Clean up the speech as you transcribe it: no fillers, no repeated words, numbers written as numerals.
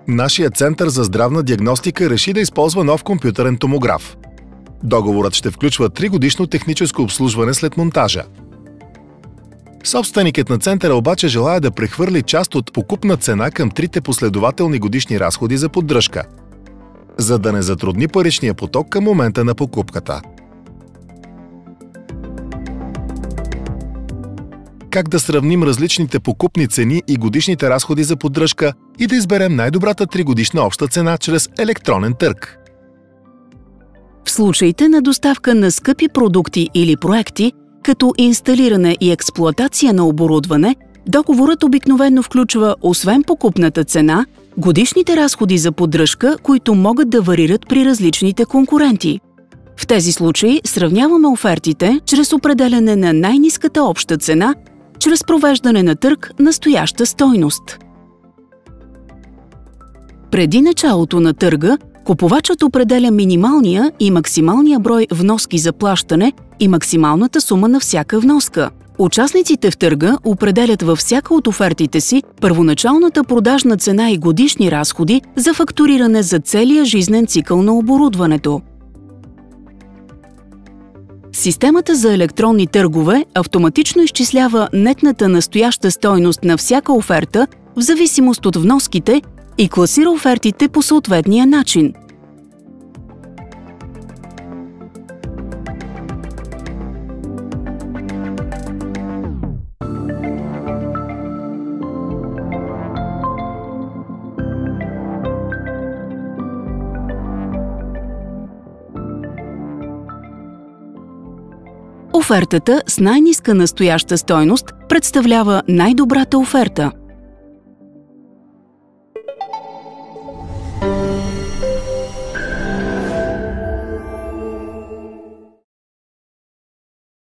Нашият център за здравна диагностика реши да използва нов компютърен томограф. Договорът ще включва 3-годишно техническо обслужване след монтажа. Собственикът на центъра обаче желае да прехвърли част от покупна цена към 3 последователни годишни разходи за поддръжка, за да не затрудни паричния поток към момента на покупката. Как да сравним различните покупни цени и годишните разходи за поддръжка и да изберем най-добрата 3-годишна обща цена чрез електронен търг? В случаите на доставка на скъпи продукти или проекти, като инсталиране и експлоатация на оборудване, договорът обикновено включва, освен покупната цена, годишните разходи за поддръжка, които могат да варират при различните конкуренти. В тези случаи сравняваме офертите чрез определяне на най-ниската обща цена, чрез провеждане на търг настояща стойност. Преди началото на търга, купувачът определя минималния и максималния брой вноски за плащане и максималната сума на всяка вноска. Участниците в търга определят във всяка от офертите си първоначалната продажна цена и годишни разходи за фактуриране за целия жизнен цикъл на оборудването. Системата за електронни търгове автоматично изчислява нетната настояща стойност на всяка оферта в зависимост от вноските и класира офертите по съответния начин. Офертата с най-ниска настояща стойност представлява най-добрата оферта.